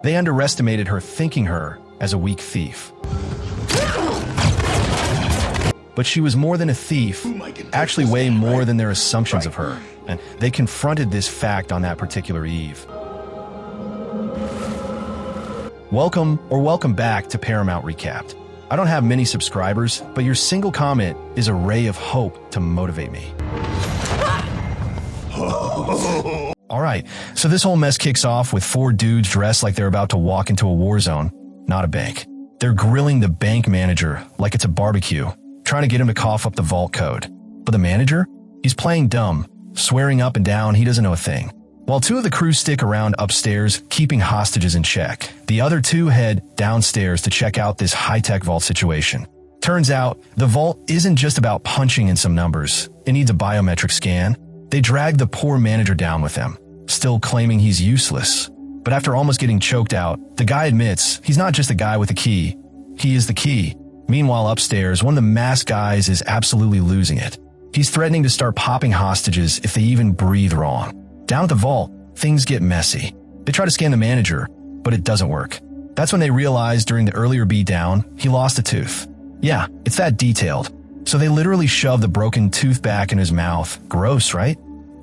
They underestimated her, thinking her as a weak thief. But she was more than a thief, actually way more than their assumptions of her, and they confronted this fact on that particular eve. Welcome back to Paramount Recapped. I don't have many subscribers, but your single comment is a ray of hope to motivate me. Alright, so this whole mess kicks off with 4 dudes dressed like they're about to walk into a war zone, not a bank. They're grilling the bank manager like it's a barbecue, trying to get him to cough up the vault code. But the manager? He's playing dumb, swearing up and down he doesn't know a thing. While 2 of the crew stick around upstairs, keeping hostages in check, the other 2 head downstairs to check out this high-tech vault situation. Turns out, the vault isn't just about punching in some numbers. It needs a biometric scan. They drag the poor manager down with them, still claiming he's useless. But after almost getting choked out, the guy admits he's not just a guy with a key. He is the key. Meanwhile, upstairs, one of the masked guys is absolutely losing it. He's threatening to start popping hostages if they even breathe wrong. Down at the vault, things get messy. They try to scan the manager, but it doesn't work. That's when they realize during the earlier beatdown, he lost a tooth. Yeah, it's that detailed. So they literally shove the broken tooth back in his mouth. Gross, right?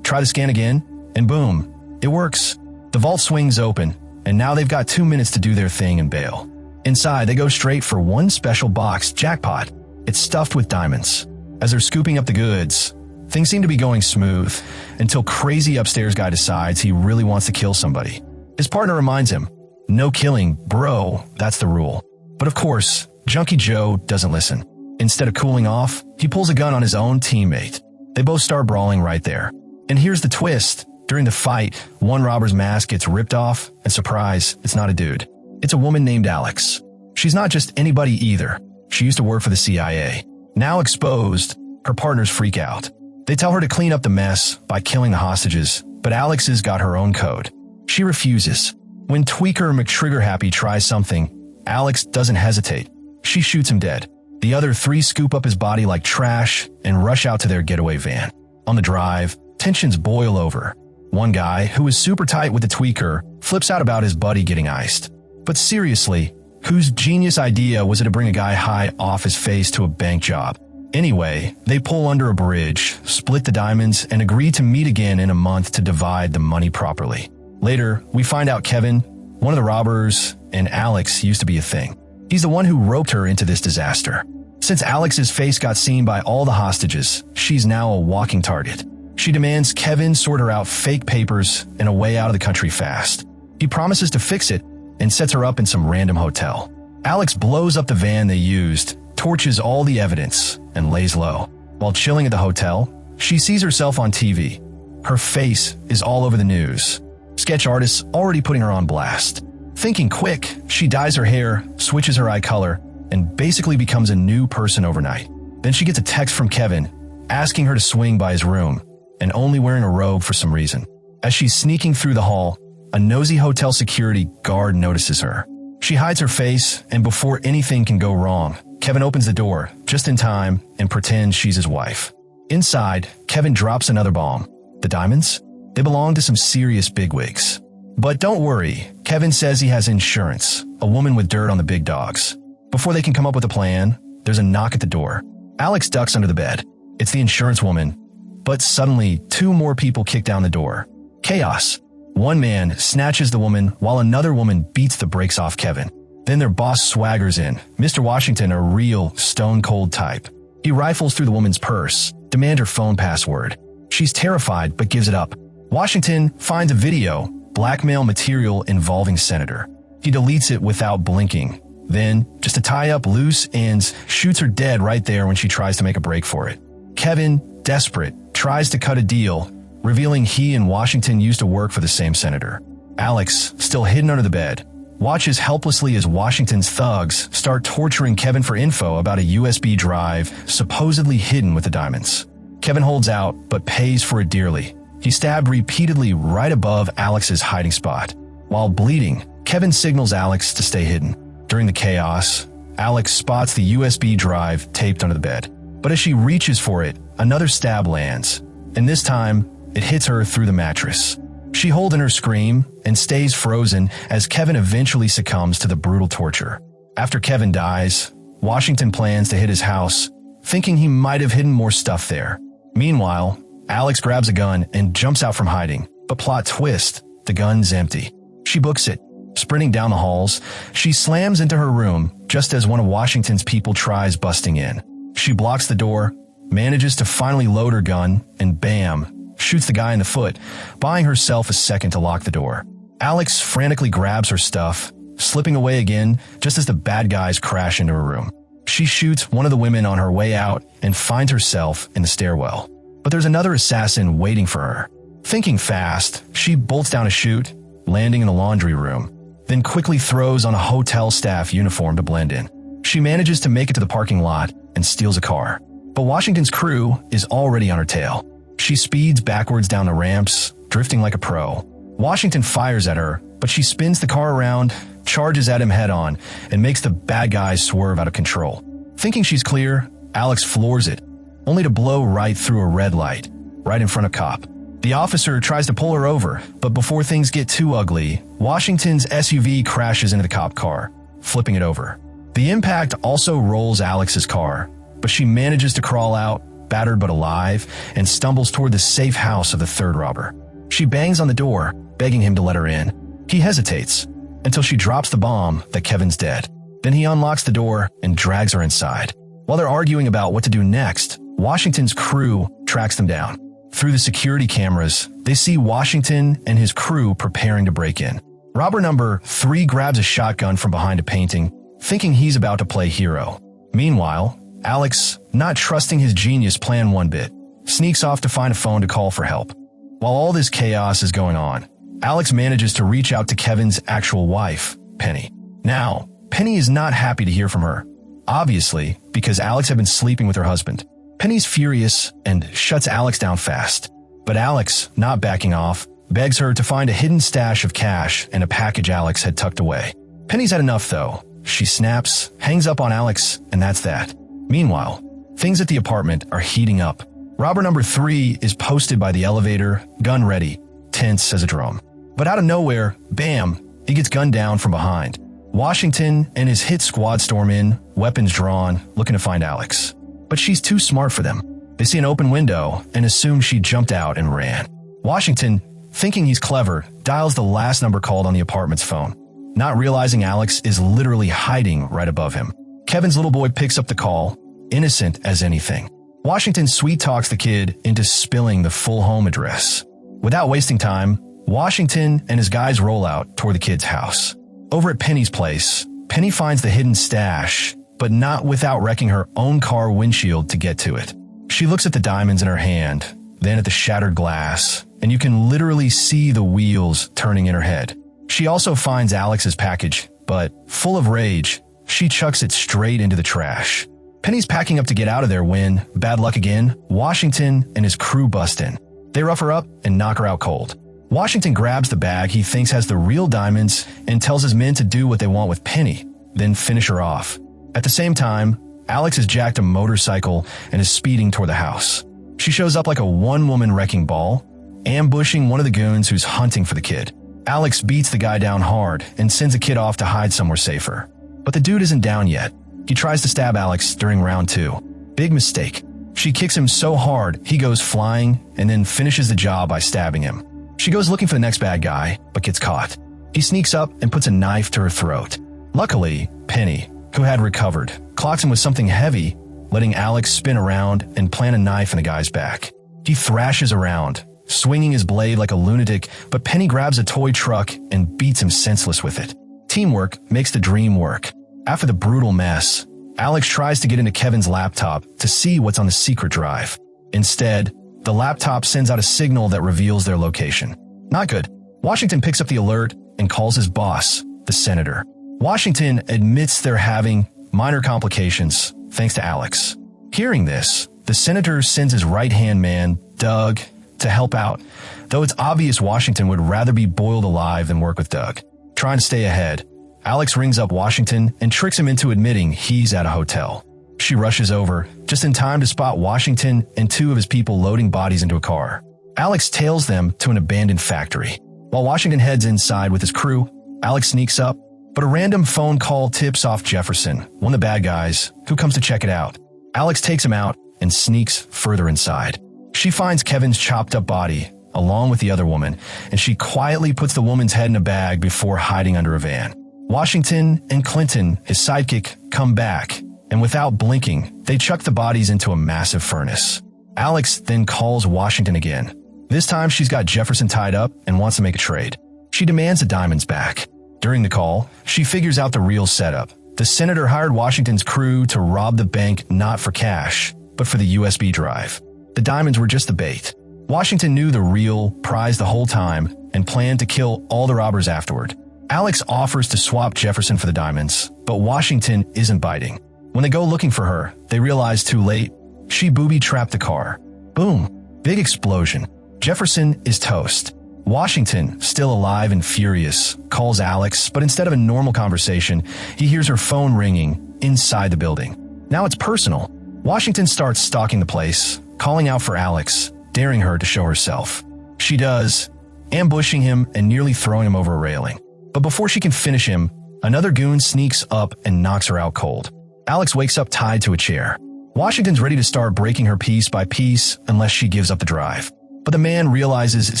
Try to scan again, and boom, it works. The vault swings open, and now they've got 2 minutes to do their thing and bail. Inside, they go straight for one special box jackpot. It's stuffed with diamonds. As they're scooping up the goods, things seem to be going smooth, until crazy upstairs guy decides he really wants to kill somebody. His partner reminds him, no killing, bro, that's the rule. But of course, Junkie Joe doesn't listen. Instead of cooling off, he pulls a gun on his own teammate. They both start brawling right there. And here's the twist. During the fight, one robber's mask gets ripped off, and surprise, it's not a dude. It's a woman named Alex. She's not just anybody either. She used to work for the CIA. Now exposed, her partners freak out. They tell her to clean up the mess by killing the hostages, but Alex has got her own code. She refuses. When Tweaker McTriggerhappy tries something, Alex doesn't hesitate. She shoots him dead. The other 3 scoop up his body like trash and rush out to their getaway van. On the drive, tensions boil over. One guy, who is super tight with the Tweaker, flips out about his buddy getting iced. But seriously, whose genius idea was it to bring a guy high off his face to a bank job? Anyway, they pull under a bridge, split the diamonds, and agree to meet again in a month to divide the money properly. Later, we find out Kevin, one of the robbers, and Alex used to be a thing. He's the one who roped her into this disaster. Since Alex's face got seen by all the hostages, she's now a walking target. She demands Kevin sort her out fake papers and a way out of the country fast. He promises to fix it and sets her up in some random hotel. Alex blows up the van they used, torches all the evidence, and lays low. While chilling at the hotel, she sees herself on TV. Her face is all over the news. Sketch artists already putting her on blast. Thinking quick, she dyes her hair, switches her eye color, and basically becomes a new person overnight. Then she gets a text from Kevin, asking her to swing by his room, and only wearing a robe for some reason. As she's sneaking through the hall, a nosy hotel security guard notices her. She hides her face, and before anything can go wrong, Kevin opens the door, just in time, and pretends she's his wife. Inside, Kevin drops another bomb. The diamonds? They belong to some serious bigwigs. But don't worry, Kevin says he has insurance, a woman with dirt on the big dogs. Before they can come up with a plan, there's a knock at the door. Alex ducks under the bed. It's the insurance woman. But suddenly, 2 more people kick down the door. Chaos. One man snatches the woman while another woman beats the brakes off Kevin. Then their boss swaggers in, Mr. Washington, a real stone-cold type. He rifles through the woman's purse, demands her phone password. She's terrified but gives it up. Washington finds a video, blackmail material involving Senator. He deletes it without blinking. Then, just to tie up loose ends, shoots her dead right there when she tries to make a break for it. Kevin, desperate, tries to cut a deal, revealing he and Washington used to work for the same senator. Alex, still hidden under the bed, watches helplessly as Washington's thugs start torturing Kevin for info about a USB drive supposedly hidden with the diamonds. Kevin holds out, but pays for it dearly. He's stabbed repeatedly right above Alex's hiding spot. While bleeding, Kevin signals Alex to stay hidden. During the chaos, Alex spots the USB drive taped under the bed. But as she reaches for it, another stab lands, and this time, it hits her through the mattress. She holds in her scream and stays frozen as Kevin eventually succumbs to the brutal torture. After Kevin dies, Washington plans to hit his house, thinking he might have hidden more stuff there. Meanwhile, Alex grabs a gun and jumps out from hiding, but plot twist, the gun's empty. She books it. Sprinting down the halls, she slams into her room just as one of Washington's people tries busting in. She blocks the door, manages to finally load her gun, and bam, shoots the guy in the foot, buying herself a second to lock the door. Alex frantically grabs her stuff, slipping away again just as the bad guys crash into her room. She shoots one of the women on her way out and finds herself in the stairwell. But there's another assassin waiting for her. Thinking fast, she bolts down a chute, landing in the laundry room, then quickly throws on a hotel staff uniform to blend in. She manages to make it to the parking lot and steals a car. But Washington's crew is already on her tail. She speeds backwards down the ramps, drifting like a pro. Washington fires at her, but she spins the car around, charges at him head-on, and makes the bad guys swerve out of control. Thinking she's clear, Alex floors it, only to blow right through a red light, right in front of cop. The officer tries to pull her over, but before things get too ugly, Washington's SUV crashes into the cop car, flipping it over. The impact also rolls Alex's car, but she manages to crawl out, battered but alive, and stumbles toward the safe house of the third robber. She bangs on the door, begging him to let her in. He hesitates, until she drops the bomb that Kevin's dead. Then he unlocks the door and drags her inside. While they're arguing about what to do next, Washington's crew tracks them down. Through the security cameras, they see Washington and his crew preparing to break in. Robber number 3 grabs a shotgun from behind a painting, thinking he's about to play hero. Meanwhile, Alex, not trusting his genius plan one bit, sneaks off to find a phone to call for help. While all this chaos is going on, Alex manages to reach out to Kevin's actual wife, Penny. Now, Penny is not happy to hear from her, obviously because Alex had been sleeping with her husband. Penny's furious and shuts Alex down fast. But Alex, not backing off, begs her to find a hidden stash of cash and a package Alex had tucked away. Penny's had enough though. She snaps, hangs up on Alex, and that's that. Meanwhile, things at the apartment are heating up. Robber number 3 is posted by the elevator, gun ready, tense as a drum. But out of nowhere, bam, he gets gunned down from behind. Washington and his hit squad storm in, weapons drawn, looking to find Alex. But she's too smart for them. They see an open window and assume she jumped out and ran. Washington, thinking he's clever, dials the last number called on the apartment's phone, not realizing Alex is literally hiding right above him. Kevin's little boy picks up the call, innocent as anything. Washington sweet-talks the kid into spilling the full home address. Without wasting time, Washington and his guys roll out toward the kid's house. Over at Penny's place, Penny finds the hidden stash, but not without wrecking her own car windshield to get to it. She looks at the diamonds in her hand, then at the shattered glass, and you can literally see the wheels turning in her head. She also finds Alex's package, but, full of rage, she chucks it straight into the trash. Penny's packing up to get out of there when, bad luck again, Washington and his crew bust in. They rough her up and knock her out cold. Washington grabs the bag he thinks has the real diamonds and tells his men to do what they want with Penny, then finish her off. At the same time, Alex has jacked a motorcycle and is speeding toward the house. She shows up like a one-woman wrecking ball, ambushing one of the goons who's hunting for the kid. Alex beats the guy down hard and sends the kid off to hide somewhere safer. But the dude isn't down yet. He tries to stab Alex during round 2. Big mistake. She kicks him so hard he goes flying and then finishes the job by stabbing him. She goes looking for the next bad guy, but gets caught. He sneaks up and puts a knife to her throat. Luckily, Penny, who had recovered, clocks him with something heavy, letting Alex spin around and plant a knife in the guy's back. He thrashes around, swinging his blade like a lunatic, but Penny grabs a toy truck and beats him senseless with it. Teamwork makes the dream work. After the brutal mess, Alex tries to get into Kevin's laptop to see what's on the secret drive. Instead, the laptop sends out a signal that reveals their location. Not good. Washington picks up the alert and calls his boss, the senator. Washington admits they're having minor complications thanks to Alex. Hearing this, the senator sends his right-hand man, Doug, to help out, though it's obvious Washington would rather be boiled alive than work with Doug. Trying to stay ahead, Alex rings up Washington and tricks him into admitting he's at a hotel. She rushes over, just in time to spot Washington and 2 of his people loading bodies into a car. Alex tails them to an abandoned factory. While Washington heads inside with his crew, Alex sneaks up, but a random phone call tips off Jefferson, one of the bad guys, who comes to check it out. Alex takes him out and sneaks further inside. She finds Kevin's chopped up body, along with the other woman, and she quietly puts the woman's head in a bag before hiding under a van. Washington and Clinton, his sidekick, come back, and without blinking, they chuck the bodies into a massive furnace. Alex then calls Washington again. This time she's got Jefferson tied up and wants to make a trade. She demands the diamonds back. During the call, she figures out the real setup. The senator hired Washington's crew to rob the bank not for cash, but for the USB drive. The diamonds were just the bait. Washington knew the real prize the whole time and planned to kill all the robbers afterward. Alex offers to swap Jefferson for the diamonds, but Washington isn't biting. When they go looking for her, they realize too late, she booby-trapped the car. Boom! Big explosion. Jefferson is toast. Washington, still alive and furious, calls Alex, but instead of a normal conversation, he hears her phone ringing inside the building. Now it's personal. Washington starts stalking the place, calling out for Alex, daring her to show herself. She does, ambushing him and nearly throwing him over a railing. But before she can finish him, another goon sneaks up and knocks her out cold. Alex wakes up tied to a chair. Washington's ready to start breaking her piece by piece unless she gives up the drive. But the man realizes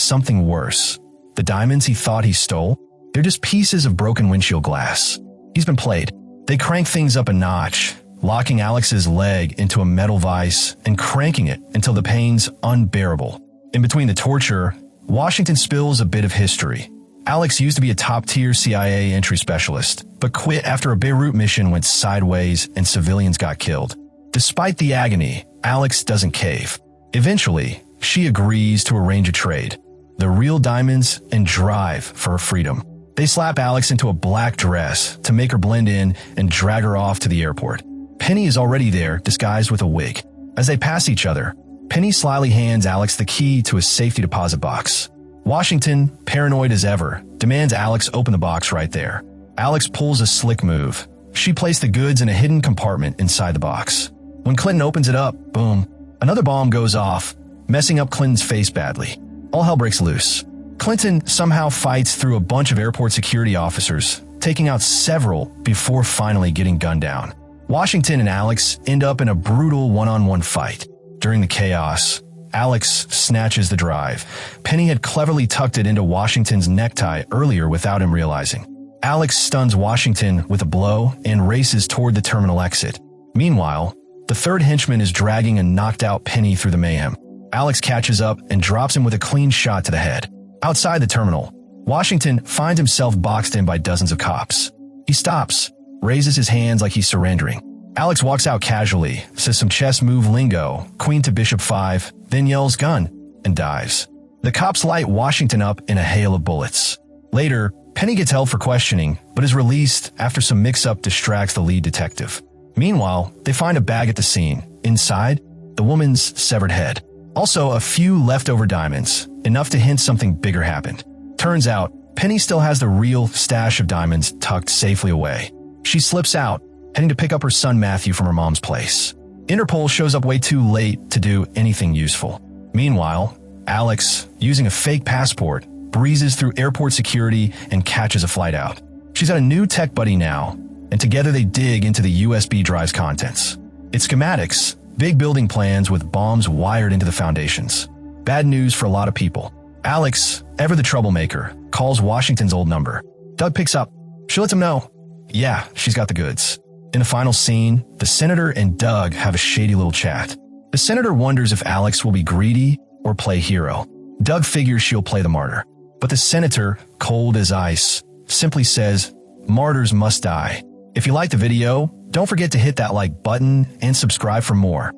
something worse. The diamonds he thought he stole, they're just pieces of broken windshield glass. He's been played. They crank things up a notch, locking Alex's leg into a metal vise and cranking it until the pain's unbearable. In between the torture, Washington spills a bit of history. Alex used to be a top-tier CIA entry specialist, but quit after a Beirut mission went sideways and civilians got killed. Despite the agony, Alex doesn't cave. Eventually, she agrees to arrange a trade. The real diamonds and drive for her freedom. They slap Alex into a black dress to make her blend in and drag her off to the airport. Penny is already there, disguised with a wig. As they pass each other, Penny slyly hands Alex the key to a safety deposit box. Washington, paranoid as ever, demands Alex open the box right there. Alex pulls a slick move. She placed the goods in a hidden compartment inside the box. When Clinton opens it up, boom, another bomb goes off, messing up Clinton's face badly. All hell breaks loose. Clinton somehow fights through a bunch of airport security officers, taking out several before finally getting gunned down. Washington and Alex end up in a brutal one-on-one fight. During the chaos, Alex snatches the drive. Penny had cleverly tucked it into Washington's necktie earlier without him realizing. Alex stuns Washington with a blow and races toward the terminal exit. Meanwhile, the third henchman is dragging a knocked-out Penny through the mayhem. Alex catches up and drops him with a clean shot to the head. Outside the terminal, Washington finds himself boxed in by dozens of cops. He stops, raises his hands like he's surrendering. Alex walks out casually, says some chess move lingo, queen to bishop 5, then yells gun, and dives. The cops light Washington up in a hail of bullets. Later, Penny gets held for questioning, but is released after some mix-up distracts the lead detective. Meanwhile, they find a bag at the scene. Inside, the woman's severed head. Also, a few leftover diamonds, enough to hint something bigger happened. Turns out, Penny still has the real stash of diamonds tucked safely away. She slips out, heading to pick up her son Matthew from her mom's place. Interpol shows up way too late to do anything useful. Meanwhile, Alex, using a fake passport, breezes through airport security and catches a flight out. She's got a new tech buddy now, and together they dig into the USB drive's contents. It's schematics, big building plans with bombs wired into the foundations. Bad news for a lot of people. Alex, ever the troublemaker, calls Washington's old number. Doug picks up. She lets him know, yeah, she's got the goods. In the final scene, the senator and Doug have a shady little chat. The senator wonders if Alex will be greedy or play hero. Doug figures she'll play the martyr. But the senator, cold as ice, simply says, martyrs must die. If you liked the video, don't forget to hit that like button and subscribe for more.